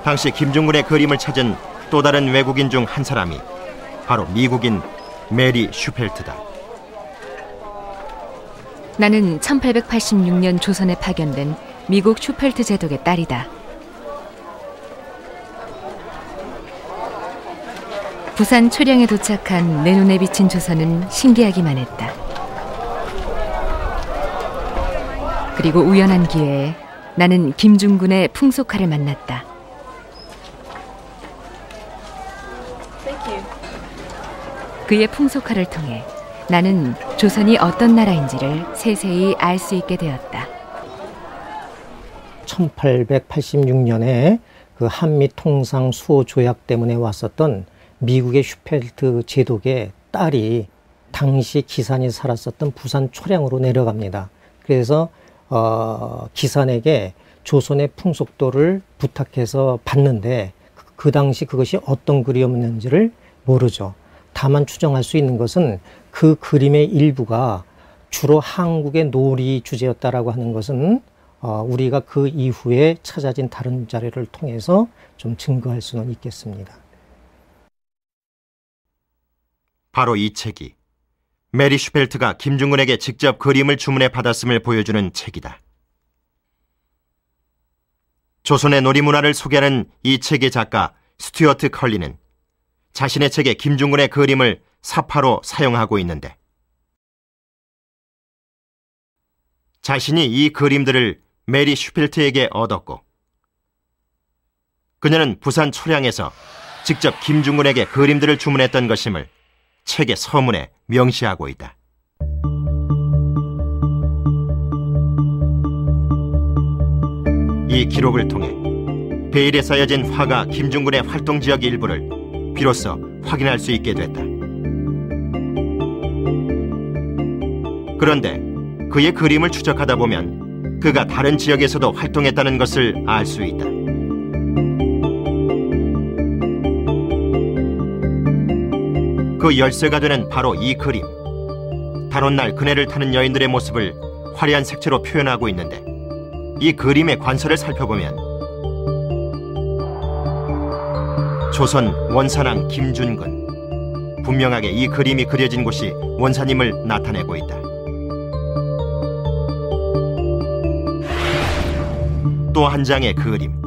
당시 김중근의 그림을 찾은 또 다른 외국인 중 한 사람이 바로 미국인 메리 슈펠트다. 나는 1886년 조선에 파견된 미국 슈펠트 제독의 딸이다. 부산 초량에 도착한 내 눈에 비친 조선은 신기하기만 했다. 그리고 우연한 기회에 나는 김중근의 풍속화를 만났다. 그의 풍속화를 통해 나는 조선이 어떤 나라인지를 세세히 알 수 있게 되었다. 1886년에 그 한미 통상 수호 조약 때문에 왔었던 미국의 슈펠트 제독의 딸이 당시 기산이 살았었던 부산 초량으로 내려갑니다. 그래서 기산에게 조선의 풍속도를 부탁해서 봤는데 그 당시 그것이 어떤 그림이었는지를 모르죠. 다만 추정할 수 있는 것은 그 그림의 일부가 주로 한국의 놀이 주제였다라고 하는 것은 우리가 그 이후에 찾아진 다른 자료를 통해서 좀 증거할 수는 있겠습니다. 바로 이 책이 메리 슈펠트가 김중근에게 직접 그림을 주문해 받았음을 보여주는 책이다. 조선의 놀이문화를 소개하는 이 책의 작가 스튜어트 컬리는 자신의 책에 김중근의 그림을 사파로 사용하고 있는데, 자신이 이 그림들을 메리 슈펠트에게 얻었고 그녀는 부산 초량에서 직접 김중근에게 그림들을 주문했던 것임을 책의 서문에 명시하고 있다. 이 기록을 통해 베일에 쌓여진 화가 김중근의 활동 지역 일부를 비로소 확인할 수 있게 됐다. 그런데 그의 그림을 추적하다 보면 그가 다른 지역에서도 활동했다는 것을 알 수 있다. 그 열쇠가 되는 바로 이 그림. 단오날 그네를 타는 여인들의 모습을 화려한 색채로 표현하고 있는데, 이 그림의 관서를 살펴보면 조선 원산왕 김준근, 분명하게 이 그림이 그려진 곳이 원산임을 나타내고 있다. 또 한 장의 그림,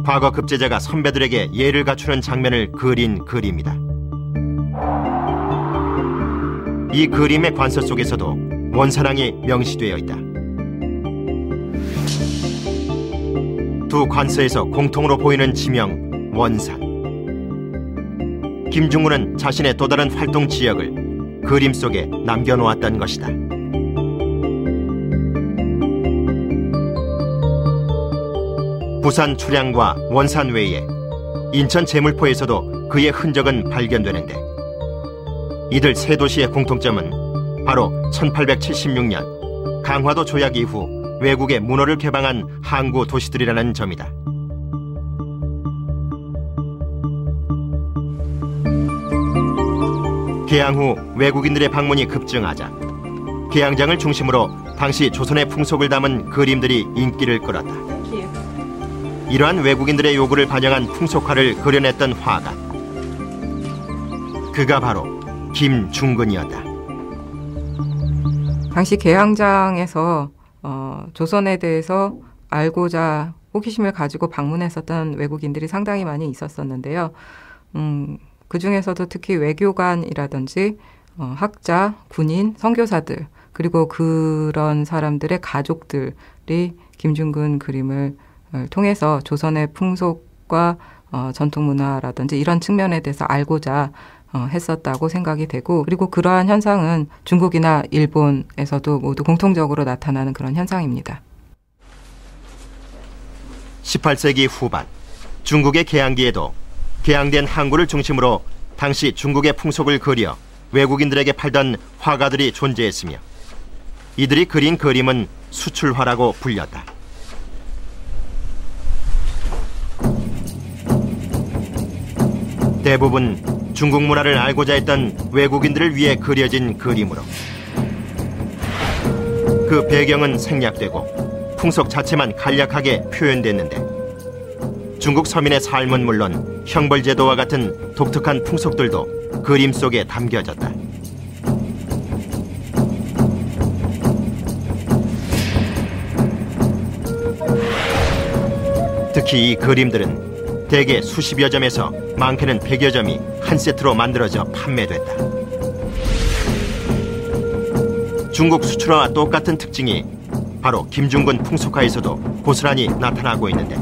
과거 급제자가 선배들에게 예를 갖추는 장면을 그린 그림이다. 이 그림의 관서 속에서도 원산왕이 명시되어 있다. 두 관서에서 공통으로 보이는 지명 원산. 김중근은 자신의 또 다른 활동 지역을 그림 속에 남겨놓았던 것이다. 부산 초량과 원산 외에 인천 제물포에서도 그의 흔적은 발견되는데, 이들 세 도시의 공통점은 바로 1876년 강화도 조약 이후 외국에 문호를 개방한 항구 도시들이라는 점이다. 개항 후 외국인들의 방문이 급증하자 개항장을 중심으로 당시 조선의 풍속을 담은 그림들이 인기를 끌었다. 이러한 외국인들의 요구를 반영한 풍속화를 그려냈던 화가, 그가 바로 김중근이었다. 당시 개항장에서 조선에 대해서 알고자 호기심을 가지고 방문했었던 외국인들이 상당히 많이 있었었는데요. 그 중에서도 특히 외교관이라든지 학자, 군인, 선교사들, 그리고 그런 사람들의 가족들이 김중근 그림을 통해서 조선의 풍속과 전통문화라든지 이런 측면에 대해서 알고자 했었다고 생각이 되고, 그리고 그러한 현상은 중국이나 일본에서도 모두 공통적으로 나타나는 그런 현상입니다. 18세기 후반 중국의 개항기에도 개항된 항구를 중심으로 당시 중국의 풍속을 그려 외국인들에게 팔던 화가들이 존재했으며, 이들이 그린 그림은 수출화라고 불렸다. 대부분 중국 문화를 알고자 했던 외국인들을 위해 그려진 그림으로 그 배경은 생략되고 풍속 자체만 간략하게 표현됐는데, 중국 서민의 삶은 물론 형벌제도와 같은 독특한 풍속들도 그림 속에 담겨졌다. 특히 이 그림들은 대개 수십여 점에서 많게는 100여 점이 한 세트로 만들어져 판매됐다. 중국 수출화와 똑같은 특징이 바로 김중군 풍속화에서도 고스란히 나타나고 있는데,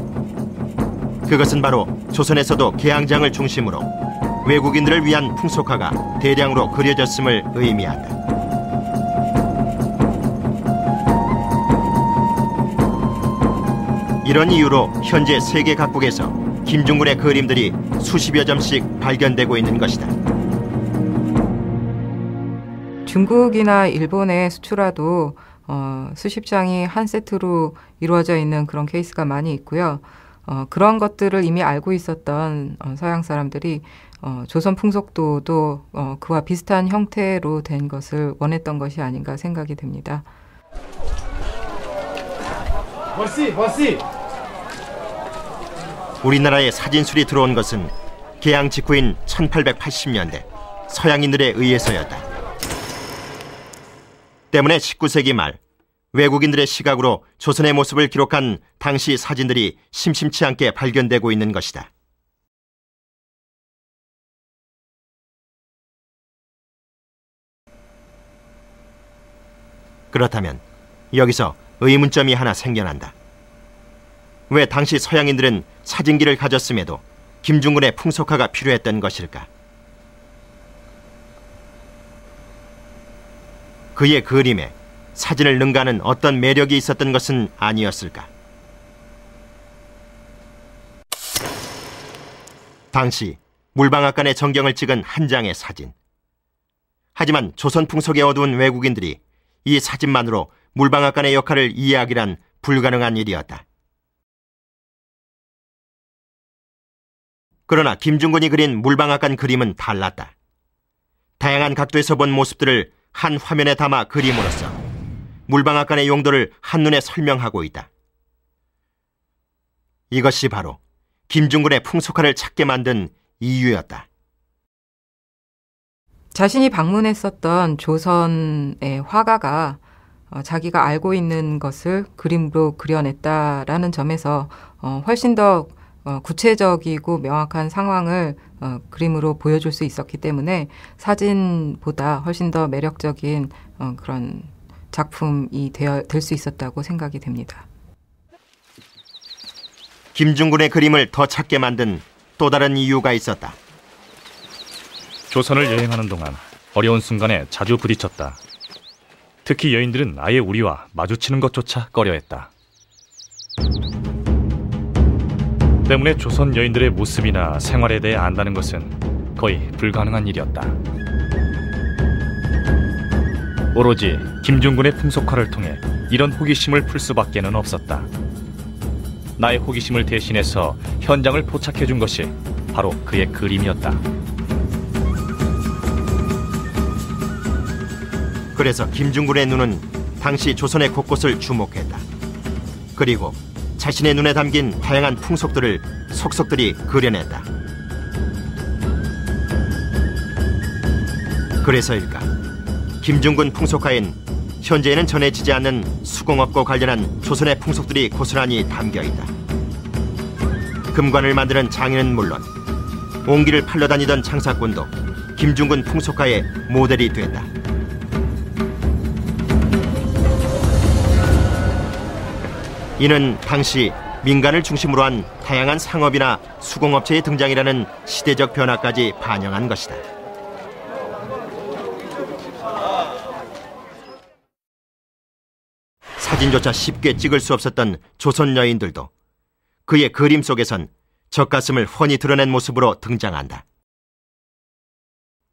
그것은 바로 조선에서도 개항장을 중심으로 외국인들을 위한 풍속화가 대량으로 그려졌음을 의미한다. 이런 이유로 현재 세계 각국에서 김중군의 그림들이 수십여 점씩 발견되고 있는 것이다. 중국이나 일본의 수출화도 수십 장이 한 세트로 이루어져 있는 그런 케이스가 많이 있고요. 그런 것들을 이미 알고 있었던 서양 사람들이 조선 풍속도도 그와 비슷한 형태로 된 것을 원했던 것이 아닌가 생각이 됩니다. 우리나라에 사진술이 들어온 것은 개항 직후인 1880년대 서양인들에 의해서였다. 때문에 19세기 말 외국인들의 시각으로 조선의 모습을 기록한 당시 사진들이 심심치 않게 발견되고 있는 것이다. 그렇다면 여기서 의문점이 하나 생겨난다. 왜 당시 서양인들은 사진기를 가졌음에도 김중군의 풍속화가 필요했던 것일까? 그의 그림에 사진을 능가하는 어떤 매력이 있었던 것은 아니었을까? 당시 물방앗간의 전경을 찍은 한 장의 사진. 하지만 조선 풍속에 어두운 외국인들이 이 사진만으로 물방앗간의 역할을 이해하기란 불가능한 일이었다. 그러나 김중군이 그린 물방앗간 그림은 달랐다. 다양한 각도에서 본 모습들을 한 화면에 담아 그림으로써 물방앗간의 용도를 한눈에 설명하고 있다. 이것이 바로 김중군의 풍속화를 찾게 만든 이유였다. 자신이 방문했었던 조선의 화가가 자기가 알고 있는 것을 그림으로 그려냈다라는 점에서 훨씬 더 구체적이고 명확한 상황을 그림으로 보여줄 수 있었기 때문에 사진보다 훨씬 더 매력적인 그런 작품이 될 수 있었다고 생각이 됩니다. 김중군의 그림을 더 찾게 만든 또 다른 이유가 있었다. 조선을 여행하는 동안 어려운 순간에 자주 부딪혔다. 특히 여인들은 아예 우리와 마주치는 것조차 꺼려했다. 때문에 조선 여인들의 모습이나 생활에 대해 안다는 것은 거의 불가능한 일이었다. 오로지 김중군의 풍속화를 통해 이런 호기심을 풀 수밖에는 없었다. 나의 호기심을 대신해서 현장을 포착해준 것이 바로 그의 그림이었다. 그래서 김중군의 눈은 당시 조선의 곳곳을 주목했다. 그리고 자신의 눈에 담긴 다양한 풍속들을 속속들이 그려냈다. 그래서일까? 김중군 풍속화엔 현재에는 전해지지 않는 수공업과 관련한 조선의 풍속들이 고스란히 담겨있다. 금관을 만드는 장인은 물론 옹기를 팔러 다니던 장사꾼도 김중군 풍속화의 모델이 된다. 이는 당시 민간을 중심으로 한 다양한 상업이나 수공업체의 등장이라는 시대적 변화까지 반영한 것이다. 사진조차 쉽게 찍을 수 없었던 조선 여인들도 그의 그림 속에선 젖가슴을 훤히 드러낸 모습으로 등장한다.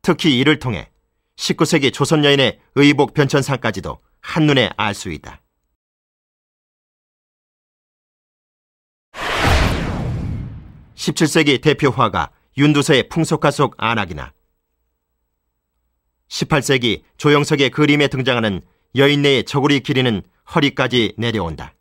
특히 이를 통해 19세기 조선 여인의 의복 변천사까지도 한눈에 알 수 있다. (17세기) 대표 화가 윤두서의 풍속화 속 안악이나 18세기 조영석의 그림에 등장하는 여인네의 저고리 길이는 허리까지 내려온다.